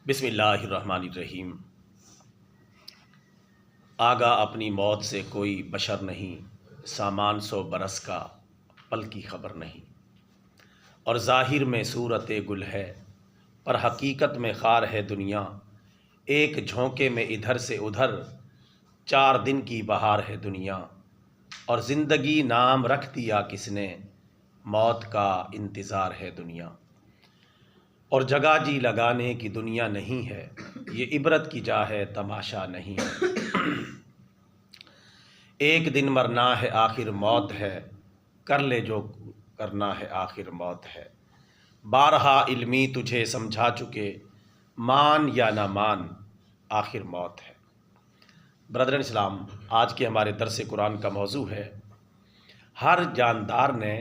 بسم اللہ الرحمن الرحیم۔ آگاہ اپنی موت سے کوئی بشر نہیں، سامان 100 برس کا پل کی خبر نہیں۔ اور ظاہر میں صورت گل ہے، پر حقیقت میں خار ہے دنیا۔ ایک جھونکے میں ادھر سے ادھر، 4 دن کی بہار ہے دنیا۔ اور زندگی نام رکھ دیا کس نے، موت کا انتظار ہے دنیا۔ اور جگہ جی لگانے کی دنیا نہیں ہے، یہ عبرت کی جا ہے تماشا نہیں ہے۔ ایک دن مرنا ہے آخر موت ہے، کر لے جو کرنا ہے آخر موت ہے۔ بارہا علمی تجھے سمجھا چکے، مان یا نہ مان آخر موت ہے۔ برادران اسلام، آج کے ہمارے درس قرآن کا موضوع ہے، ہر جاندار نے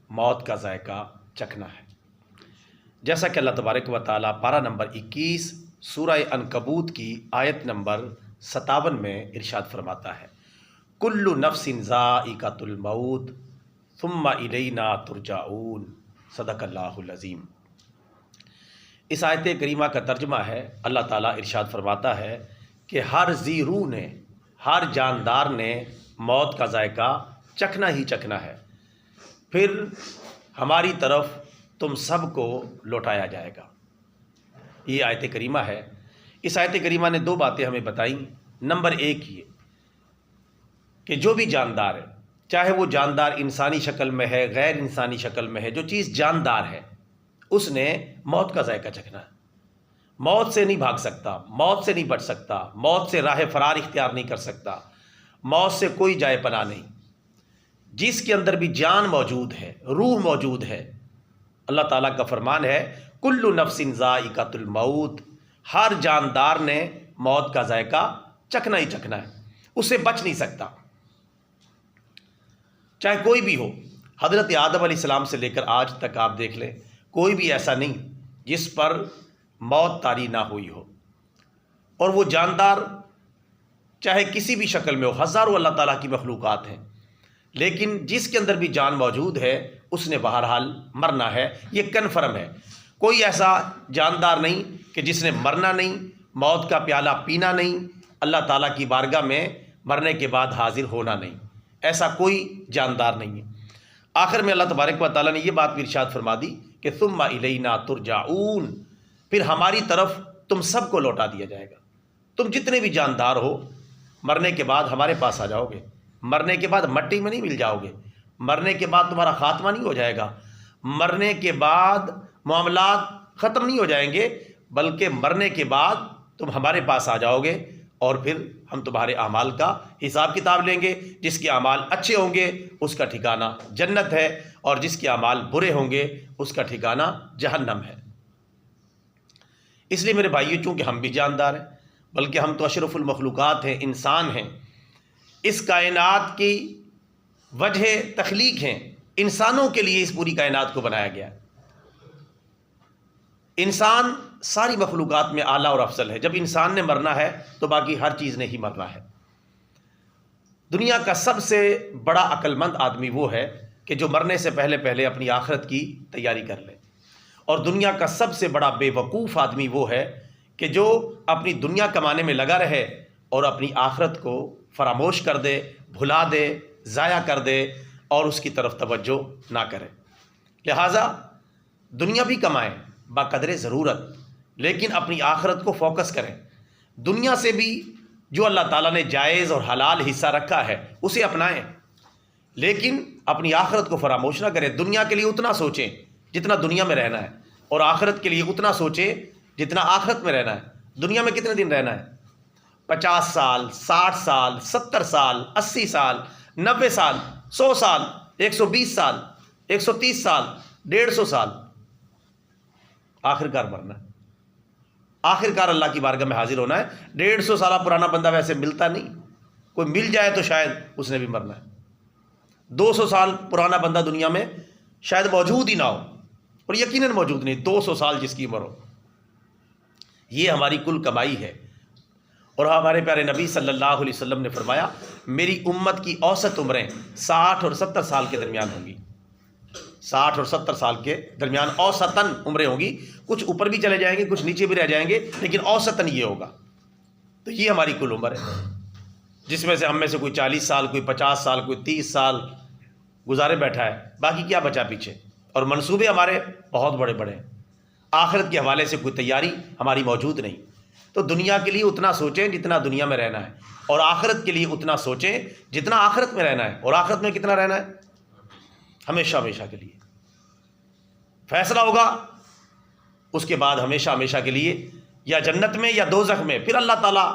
موت کا ذائقہ چکھنا ہے۔ جیسا کہ اللہ تبارک و تعالیٰ پارہ نمبر 21 سورہ عنکبوت کی آیت نمبر 57 میں ارشاد فرماتا ہے، کل نفس ذائقۃ الموت ثم الینا ترجعون۔ صدق اللہ العظیم۔ اس آیت کریمہ کا ترجمہ ہے، اللہ تعالیٰ ارشاد فرماتا ہے کہ ہر ذی روح نے، ہر جاندار نے موت کا ذائقہ چکھنا ہی چکھنا ہے، پھر ہماری طرف تم سب کو لوٹایا جائے گا۔ یہ آیت کریمہ ہے۔ اس آیت کریمہ نے 2 باتیں ہمیں بتائیں۔ نمبر 1 یہ کہ جو بھی جاندار ہے، چاہے وہ جاندار انسانی شکل میں ہے، غیر انسانی شکل میں ہے، جو چیز جاندار ہے اس نے موت کا ذائقہ چکھنا ہے۔ موت سے نہیں بھاگ سکتا، موت سے نہیں بچ سکتا، موت سے راہ فرار اختیار نہیں کر سکتا، موت سے کوئی جائے پناہ نہیں۔ جس کے اندر بھی جان موجود ہے، روح موجود ہے، اللہ تعالیٰ کا فرمان ہے، کل نفس ذائقۃ الموت، ہر جاندار نے موت کا ذائقہ چکھنا ہی چکھنا ہے، اسے بچ نہیں سکتا، چاہے کوئی بھی ہو۔ حضرت آدم علیہ السلام سے لے کر آج تک آپ دیکھ لیں، کوئی بھی ایسا نہیں جس پر موت طاری نہ ہوئی ہو۔ اور وہ جاندار چاہے کسی بھی شکل میں ہو، ہزاروں اللہ تعالیٰ کی مخلوقات ہیں، لیکن جس کے اندر بھی جان موجود ہے اس نے بہرحال مرنا ہے، یہ کنفرم ہے۔ کوئی ایسا جاندار نہیں کہ جس نے مرنا نہیں، موت کا پیالہ پینا نہیں، اللہ تعالیٰ کی بارگاہ میں مرنے کے بعد حاضر ہونا نہیں، ایسا کوئی جاندار نہیں ہے۔ آخر میں اللہ تبارک و تعالیٰ نے یہ بات بھی ارشاد فرما دی کہ ثم الینا ترجعون، پھر ہماری طرف تم سب کو لوٹا دیا جائے گا۔ تم جتنے بھی جاندار ہو، مرنے کے بعد ہمارے پاس آ جاؤ گے، مرنے کے بعد مٹی میں نہیں مل جاؤ گے، مرنے کے بعد تمہارا خاتمہ نہیں ہو جائے گا، مرنے کے بعد معاملات ختم نہیں ہو جائیں گے، بلکہ مرنے کے بعد تم ہمارے پاس آ جاؤ گے، اور پھر ہم تمہارے اعمال کا حساب کتاب لیں گے۔ جس کے اعمال اچھے ہوں گے اس کا ٹھکانہ جنت ہے، اور جس کے اعمال برے ہوں گے اس کا ٹھکانہ جہنم ہے۔ اس لیے میرے بھائیو، چونکہ ہم بھی جاندار ہیں، بلکہ ہم تو اشرف المخلوقات ہیں، انسان ہیں، اس کائنات کی وجہ تخلیق ہیں، انسانوں کے لیے اس پوری کائنات کو بنایا گیا ہے۔ انسان ساری مخلوقات میں اعلیٰ اور افضل ہے۔ جب انسان نے مرنا ہے تو باقی ہر چیز نے ہی مرنا ہے۔ دنیا کا سب سے بڑا عقل مند آدمی وہ ہے کہ جو مرنے سے پہلے پہلے اپنی آخرت کی تیاری کر لے، اور دنیا کا سب سے بڑا بے وقوف آدمی وہ ہے کہ جو اپنی دنیا کمانے میں لگا رہے اور اپنی آخرت کو فراموش کر دے، بھلا دے، ضائع کر دے، اور اس کی طرف توجہ نہ کرے۔ لہٰذا دنیا بھی کمائیں بقدر ضرورت، لیکن اپنی آخرت کو فوکس کریں۔ دنیا سے بھی جو اللہ تعالیٰ نے جائز اور حلال حصہ رکھا ہے اسے اپنائیں، لیکن اپنی آخرت کو فراموش نہ کریں۔ دنیا کے لیے اتنا سوچیں جتنا دنیا میں رہنا ہے، اور آخرت کے لیے اتنا سوچیں جتنا آخرت میں رہنا ہے۔ دنیا میں کتنے دن رہنا ہے؟ 50 سال، 60 سال، 70 سال، 80 سال، 90 سال، 100 سال، 120 سال، 130 سال، 150 سال، آخرکار مرنا ہے، آخرکار اللہ کی بارگاہ میں حاضر ہونا ہے۔ 150 سالہ پرانا بندہ ویسے ملتا نہیں، کوئی مل جائے تو شاید اس نے بھی مرنا ہے۔ 200 سال پرانا بندہ دنیا میں شاید موجود ہی نہ ہو، اور یقیناً موجود نہیں، 200 سال جس کی عمر ہو۔ یہ ہماری کل کمائی ہے۔ اور ہمارے پیارے نبی صلی اللہ علیہ وسلم نے فرمایا، میری امت کی اوسط عمریں 60 اور 70 سال کے درمیان ہوں گی۔ 60 اور 70 سال کے درمیان اوسطاً عمریں ہوں گی، کچھ اوپر بھی چلے جائیں گے، کچھ نیچے بھی رہ جائیں گے، لیکن اوسطاً یہ ہوگا۔ تو یہ ہماری کل عمر ہے، جس میں سے ہم میں سے کوئی 40 سال، کوئی 50 سال، کوئی 30 سال گزارے بیٹھا ہے، باقی کیا بچا پیچھے، اور منصوبے ہمارے بہت بڑے بڑے ہیں۔ آخرت کے حوالے سے کوئی تیاری ہماری موجود نہیں۔ تو دنیا کے لیے اتنا سوچیں جتنا دنیا میں رہنا ہے، اور آخرت کے لیے اتنا سوچیں جتنا آخرت میں رہنا ہے۔ اور آخرت میں کتنا رہنا ہے؟ ہمیشہ ہمیشہ کے لیے فیصلہ ہوگا، اس کے بعد ہمیشہ ہمیشہ کے لیے یا جنت میں یا دوزخ میں۔ پھر اللہ تعالیٰ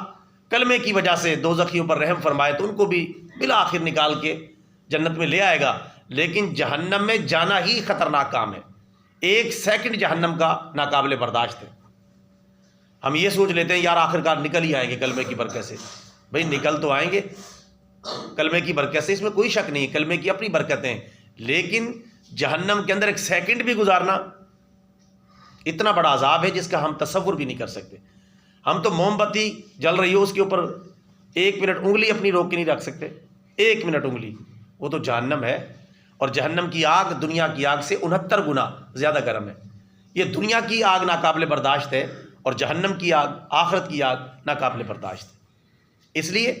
کلمے کی وجہ سے دوزخیوں پر رحم فرمائے تو ان کو بھی بالآخر نکال کے جنت میں لے آئے گا، لیکن جہنم میں جانا ہی خطرناک کام ہے۔ 1 سیکنڈ جہنم کا ناقابل برداشت ہے۔ ہم یہ سوچ لیتے ہیں یار آخرکار نکل ہی آئیں گے کلمے کی برکت سے۔ بھئی نکل تو آئیں گے کلمے کی برکت سے، اس میں کوئی شک نہیں، کلمے کی اپنی برکتیں ہیں، لیکن جہنم کے اندر 1 سیکنڈ بھی گزارنا اتنا بڑا عذاب ہے جس کا ہم تصور بھی نہیں کر سکتے۔ ہم تو موم بتی جل رہی ہو اس کے اوپر 1 منٹ انگلی اپنی روک کے نہیں رکھ سکتے، 1 منٹ انگلی، وہ تو جہنم ہے۔ اور جہنم کی آگ دنیا کی آگ سے 69 گنا زیادہ گرم ہے۔ یہ دنیا کی آگ ناقابل برداشت ہے، اور جہنم کی آگ، آخرت کی آگ ناقابل برداشت ہے۔ اس لیے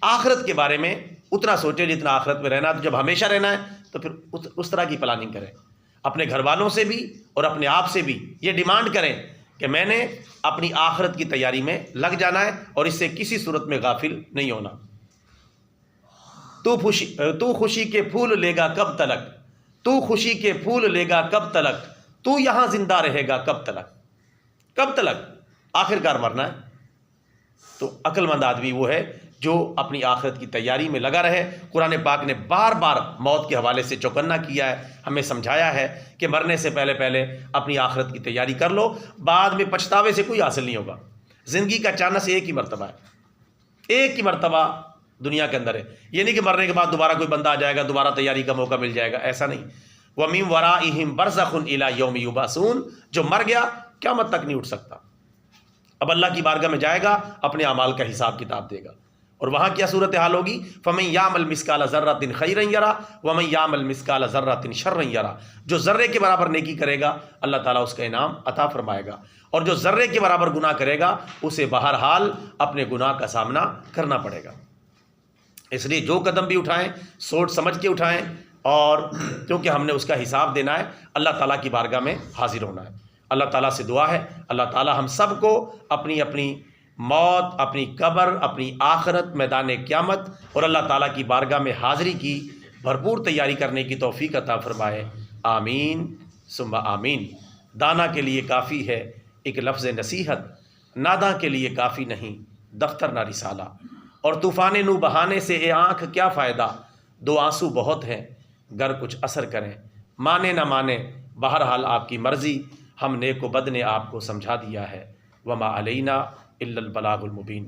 آخرت کے بارے میں اتنا سوچیں جتنا آخرت میں رہنا ہے۔ تو جب ہمیشہ رہنا ہے تو پھر اس طرح کی پلاننگ کریں، اپنے گھر والوں سے بھی اور اپنے آپ سے بھی یہ ڈیمانڈ کریں کہ میں نے اپنی آخرت کی تیاری میں لگ جانا ہے، اور اس سے کسی صورت میں غافل نہیں ہونا۔ تو خوشی کے پھول لے گا کب تلک، تو خوشی کے پھول لے گا کب تلک، تو یہاں زندہ رہے گا کب تلک۔ کب تلک؟ آخرکار مرنا ہے۔ تو عقل مند آدمی وہ ہے جو اپنی آخرت کی تیاری میں لگا رہے۔ قرآن پاک نے بار بار موت کے حوالے سے چوکنا کیا ہے، ہمیں سمجھایا ہے کہ مرنے سے پہلے پہلے اپنی آخرت کی تیاری کر لو، بعد میں پچھتاوے سے کوئی حاصل نہیں ہوگا۔ زندگی کا چانس ایک ہی مرتبہ ہے، ایک ہی مرتبہ دنیا کے اندر ہے۔ یہ نہیں کہ مرنے کے بعد دوبارہ کوئی بندہ آ جائے گا، دوبارہ تیاری کا موقع مل جائے گا، ایسا نہیں۔ وَمِن وَرَائِهِمْ بَرْزَخٌ إِلَىٰ يَوْمِ يُبْعَثُونَ، جو مر گیا قیامت تک نہیں اٹھ سکتا، اب اللہ کی بارگاہ میں جائے گا، اپنے اعمال کا حساب کتاب دے گا، اور وہاں کیا صورتحال ہوگی؟ فَمَن يَعْمَلْ مِثْقَالَ ذَرَّةٍ خَيْرًا يَرَهُ وَمَن يَعْمَلْ مِثْقَالَ ذَرَّةٍ شَرًّا يَرَهُ، جو ذرے کے برابر نیکی کرے گا اللہ تعالیٰ اس کا انعام عطا فرمائے گا، اور جو ذرے کے برابر گناہ کرے گا اسے بہرحال اپنے گناہ کا سامنا کرنا پڑے گا۔ اس لیے جو قدم بھی اٹھائیں سوچ سمجھ کے اٹھائیں، اور کیونکہ ہم نے اس کا حساب دینا ہے، اللہ تعالیٰ کی بارگاہ میں حاضر ہونا ہے۔ اللہ تعالیٰ سے دعا ہے اللہ تعالیٰ ہم سب کو اپنی اپنی موت، اپنی قبر، اپنی آخرت، میدان قیامت اور اللہ تعالیٰ کی بارگاہ میں حاضری کی بھرپور تیاری کرنے کی توفیق عطا فرمائے، آمین ثم آمین۔ دانا کے لیے کافی ہے ایک لفظ نصیحت، ناداں کے لیے کافی نہیں دفتر نہ رسالہ، اور طوفان نو بہانے سے اے آنکھ کیا فائدہ، 2 آنسو بہت ہیں گر کچھ اثر کریں، مانے نہ مانے بہرحال آپ کی مرضی، ہم نیک و بد نے آپ کو سمجھا دیا ہے، وما علینا الا البلاغ المبین۔